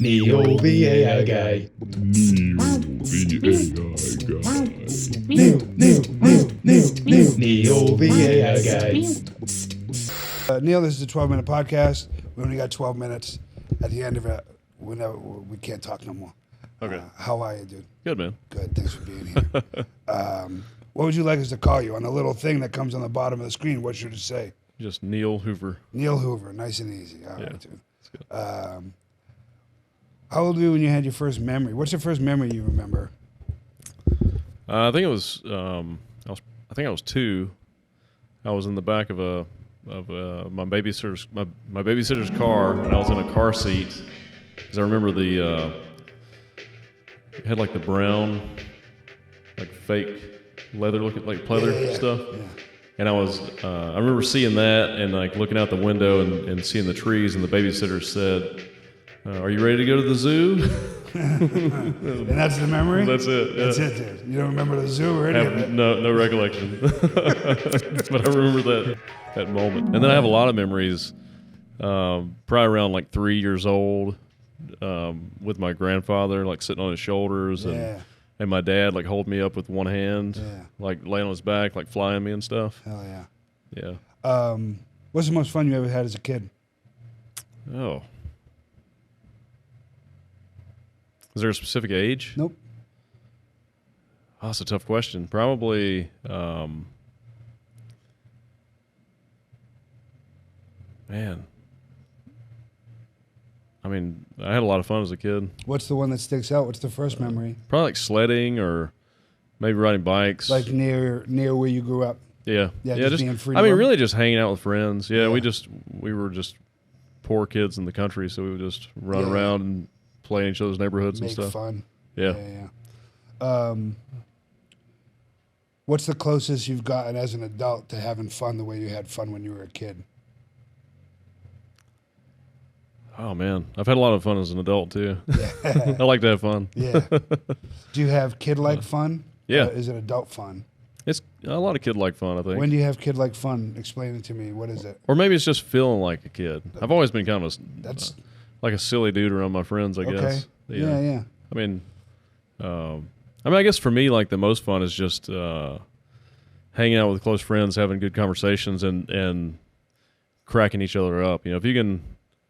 Neil the AI guy. Neil the AI guy. Neil, this is a 12-minute podcast. We only got 12 minutes. At the end of it, we can't talk no more. Okay. How are you, dude? Good, man. Good. Thanks for being here. What would you like us to call you? On the little thing that comes on the bottom of the screen, what should it say? Just Neil Hoover. Neil Hoover. Nice and easy. All right, Yeah. dude. That's good. How old were you when you had your first memory? What's the first memory you remember? I think it was. I think I was 2. I was in the back of my babysitter's car, and I was in a car seat. Because I remember it had like the brown, like fake leather looking, like pleather stuff. Yeah. And I remember seeing that and like looking out the window and seeing the trees, and the babysitter said, "Are you ready to go to the zoo?" And that's the memory? That's it. Yeah. That's it, dude. You don't remember the zoo or any of it? No recollection. But I remember that moment. And then I have a lot of memories, probably around like 3 years old, with my grandfather, like sitting on his shoulders, and my dad like holding me up with one hand, like laying on his back, like flying me and stuff. Hell yeah. Yeah. What's the most fun you ever had as a kid? Oh. Is there a specific age? Nope. Oh, that's a tough question. Probably, man. I mean, I had a lot of fun as a kid. What's the one that sticks out? What's the first memory? Probably like sledding or maybe riding bikes. Like near where you grew up? Yeah. Just being free. I mean, really just hanging out with friends. Yeah, Yeah. we were just poor kids in the country, so we would just run around and play in each other's neighborhoods Make and stuff. fun. Yeah. What's the closest you've gotten as an adult to having fun the way you had fun when you were a kid? Oh man, I've had a lot of fun as an adult too. Yeah. I like to have fun. Yeah. Do you have kid-like fun? Yeah. Is it adult fun? It's a lot of kid-like fun, I think. When do you have kid-like fun? Explain it to me. What is it? Or maybe it's just feeling like a kid. I've always been kind of That's like a silly dude around my friends, I okay. guess. Yeah. I mean, I guess for me, like the most fun is just hanging out with close friends, having good conversations, and cracking each other up. You know, if you can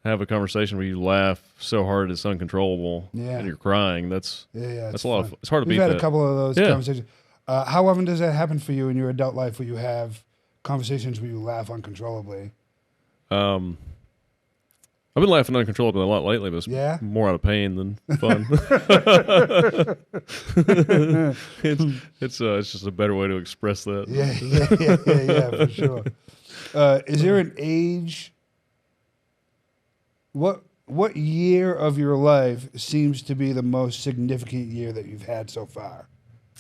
have a conversation where you laugh so hard it's uncontrollable, and you're crying, that's a lot of. It's hard to beat We've had that. a couple of those conversations. How often does that happen for you in your adult life, where you have conversations where you laugh uncontrollably? I've been laughing uncontrollably a lot lately, but it's more out of pain than fun. It's just a better way to express that. Yeah, for sure. Is there an age? What year of your life seems to be the most significant year that you've had so far?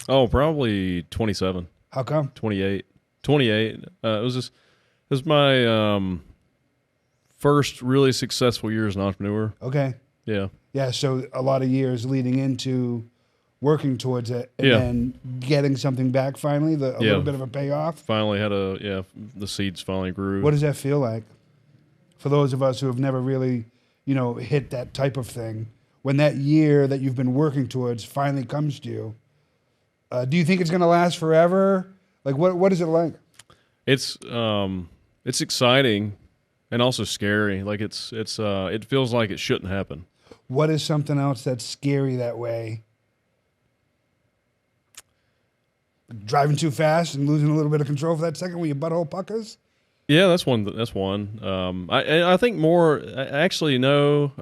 Oh, probably 27. How come? 28. It was my first really successful year as an entrepreneur. Okay. Yeah. Yeah, so a lot of years leading into working towards it and then getting something back finally, a little bit of a payoff. Finally had the seeds finally grew. What does that feel like? For those of us who have never really, hit that type of thing, when that year that you've been working towards finally comes to you, do you think it's going to last forever? Like, what is it like? It's exciting and also scary. Like it feels like it shouldn't happen. What is something else that's scary that way? Driving too fast and losing a little bit of control for that second when your butthole puckers? Yeah, that's one. I think more. Actually, no.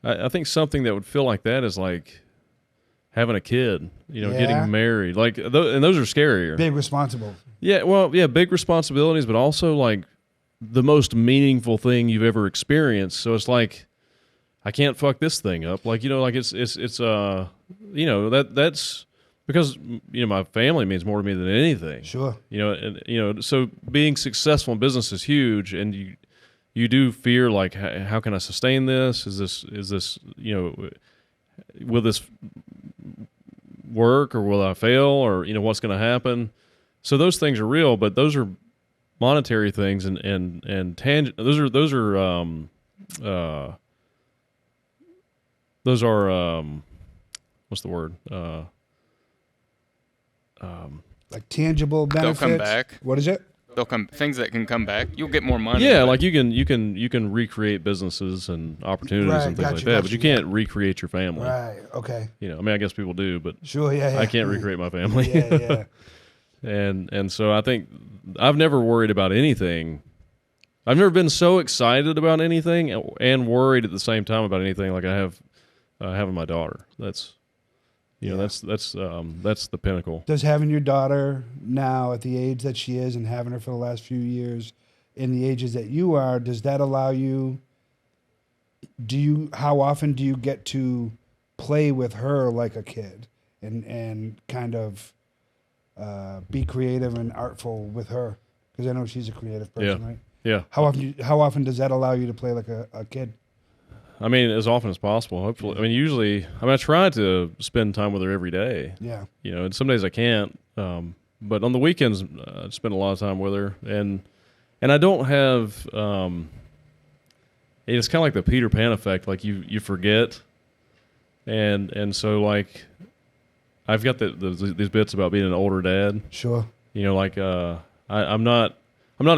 I think something that would feel like that is like having a kid. Getting married. Like, and those are scarier. Big responsible. Yeah. Well, yeah, big responsibilities, but also like the most meaningful thing you've ever experienced. So it's like, I can't fuck this thing up. Like, that's because, my family means more to me than anything. Sure. So being successful in business is huge, and you do fear, like, how can I sustain this? Is this, will this work, or will I fail, or, what's going to happen? So those things are real, but those are monetary things and tangent. Those are those are what's the word? Like tangible benefits. They'll come back. What is it? They'll come things that can come back. You'll get more money. Yeah, but like you can recreate businesses and opportunities Right, and things like gotcha, that, but you gotcha, can't recreate your family. Right. Okay. You know, I mean, I guess people do, but Sure. Yeah. I can't recreate my family. Yeah. And so I think I've never worried about anything. I've never been so excited about anything and worried at the same time about anything like I have having my daughter. That's that's the pinnacle. Does having your daughter now at the age that she is and having her for the last few years in the ages that you are, does that allow you, how often do you get to play with her like a kid and kind of be creative and artful with her? Because I know she's a creative person, right? Yeah. How often does that allow you to play like a kid? I mean, as often as possible, hopefully. I mean, usually, I try to spend time with her every day. Yeah. You know, and some days I can't. But on the weekends, I spend a lot of time with her. And I don't have, it's kind of like the Peter Pan effect. Like you forget. And so like, I've got these bits about being an older dad. Sure. You know, like, I'm not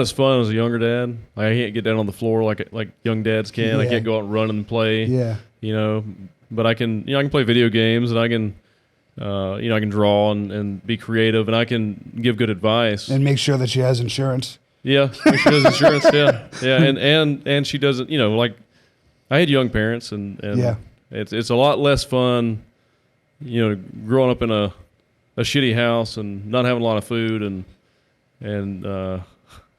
as fun as a younger dad. Like, I can't get down on the floor like young dads can. I Yeah. can't go out and run and play. Yeah. You know, but I can play video games and I can I can draw and be creative and I can give good advice. And make sure that she has insurance. Yeah, she does insurance. Yeah, and she doesn't. You know, like I had young parents and Yeah. it's a lot less fun. You know, growing up in a shitty house and not having a lot of food and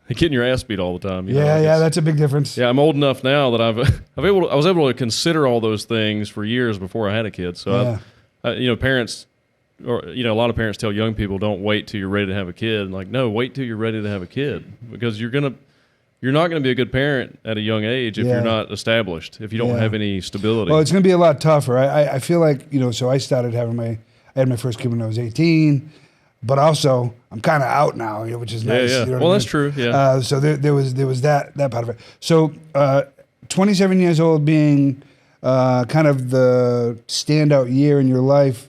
getting your ass beat all the time. You know, Yeah, that's a big difference. Yeah, I'm old enough now that I was able to consider all those things for years before I had a kid. So, parents, or a lot of parents tell young people, don't wait till you're ready to have a kid. Like, no, wait till you're ready to have a kid because you're not gonna be a good parent at a young age if you're not established, if you don't have any stability. Well, it's gonna be a lot tougher. I feel like so I started I had my first kid when I was 18. But also, I'm kind of out now, which is nice. Yeah. You know Well, what I that's mean? true. Yeah. So there was that part of it. So 27 years old being kind of the standout year in your life.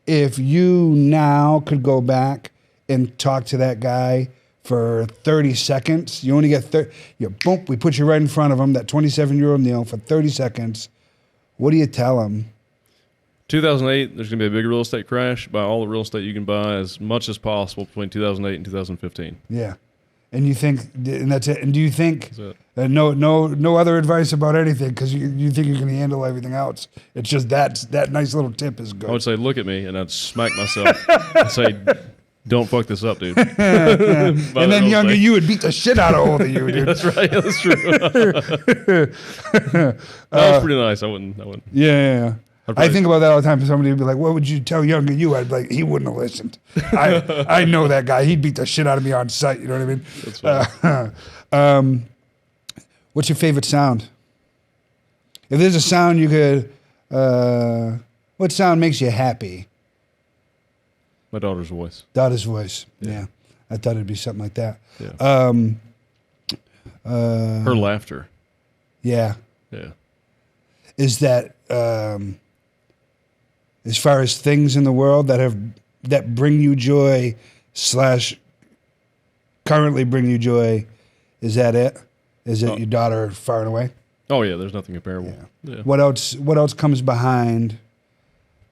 If you now could go back and talk to that guy for 30 seconds, you only get 30. Boom, we put you right in front of him, that 27-year-old Neil, for 30 seconds. What do you tell him? 2008, there's going to be a big real estate crash. Buy all the real estate you can buy as much as possible between 2008 and 2015. Yeah. And you think, and that's it. And do you think, That's no other advice about anything because you think you can handle everything else? It's just that nice little tip is good. I would say, look at me, and I'd smack myself and say, don't fuck this up, dude. And then younger you would beat the shit out of older you, dude. That's right. That's true. That was pretty nice. I wouldn't. Yeah. I think about that all the time. Somebody would be like, what would you tell younger you? I'd be like, he wouldn't have listened. I know that guy. He'd beat the shit out of me on sight. You know what I mean? That's fine. What's your favorite sound? If there's a sound you could, what sound makes you happy? My daughter's voice. Daughter's voice. Yeah. I thought it'd be something like that. Yeah. Her laughter. Yeah. Yeah. Is that as far as things in the world that bring you joy / currently bring you joy, is that it? Is it your daughter far and away? Oh yeah, there's nothing comparable. Yeah. What else comes behind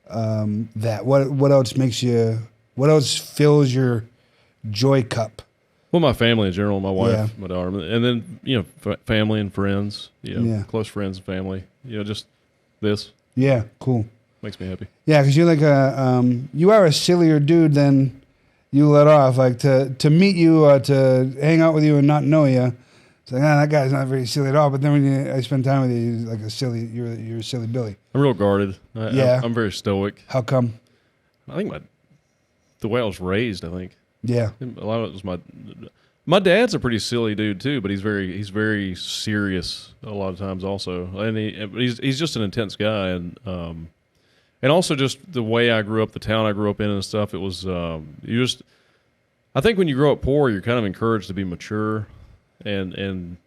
that? What else makes you? What else fills your joy cup? Well, my family in general, my wife, Yeah. my daughter, and then family and friends. Yeah. Close friends and family. Just this Yeah, cool. makes me happy. Yeah, because you're like you are a sillier dude than you let off. Like to meet you, to hang out with you and not know you. It's like, that guy's not very silly at all. But then when I spend time with you, you're like you're a silly Billy. I'm real guarded. I'm very stoic. How come? I think the way I was raised. I think Yeah. a lot of it was my dad's a pretty silly dude too, but he's very serious a lot of times also, and he's just an intense guy, and also just the way I grew up, the town I grew up in and stuff. It was I think when you grow up poor, you're kind of encouraged to be mature, and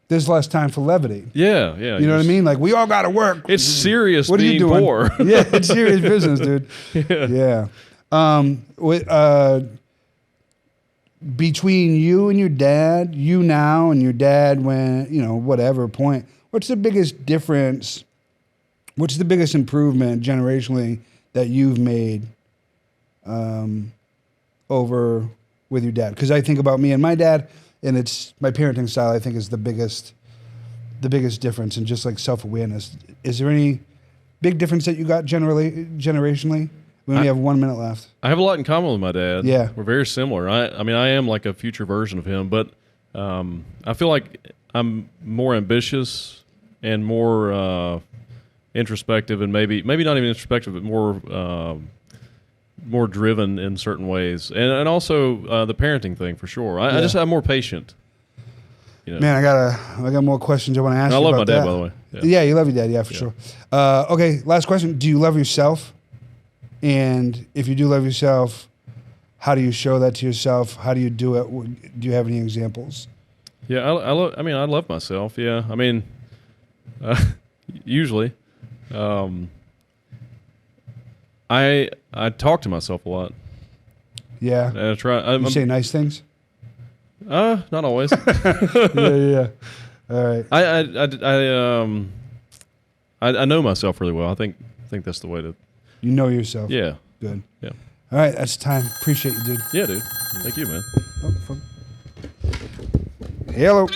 there's less time for levity. Yeah, yeah. You know what I mean? Like, we all got to work. It's serious What are you being doing? poor. Yeah, it's serious business, dude. Yeah. Between you and your dad, you now and your dad when, whatever point, what's the biggest difference? What's the biggest improvement generationally that you've made over with your dad? Because I think about me and my dad, and it's my parenting style, I think, is the biggest difference in just like self-awareness. Is there any big difference that you got generationally? We only have 1 minute left. I have a lot in common with my dad. Yeah. We're very similar. I mean, I am like a future version of him, but I feel like I'm more ambitious and more introspective, and maybe not even introspective, but more driven in certain ways, and also the parenting thing for sure. I just I'm more patient. Man, I got more questions I want to ask you. I love about my dad, that. by the way. Yeah, you love your dad. Yeah, for sure. Okay, last question. Do you love yourself? And if you do love yourself, how do you show that to yourself? How do you do it? Do you have any examples? Yeah, I love myself. Yeah, I mean, usually, I talk to myself a lot. Yeah. And I try. You say nice things? Not always. Yeah. All right. I know myself really well. I think that's the way to. You know yourself. Yeah. Good. Yeah. All right, that's time. Appreciate you, dude. Yeah, dude. Thank you, man. Hello.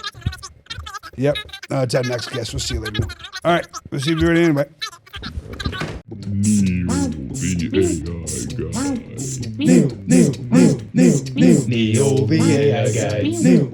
Yep. It's our next guest. We'll see you later. All right. We'll see you ready anyway. Neil, the AI guy. Neil.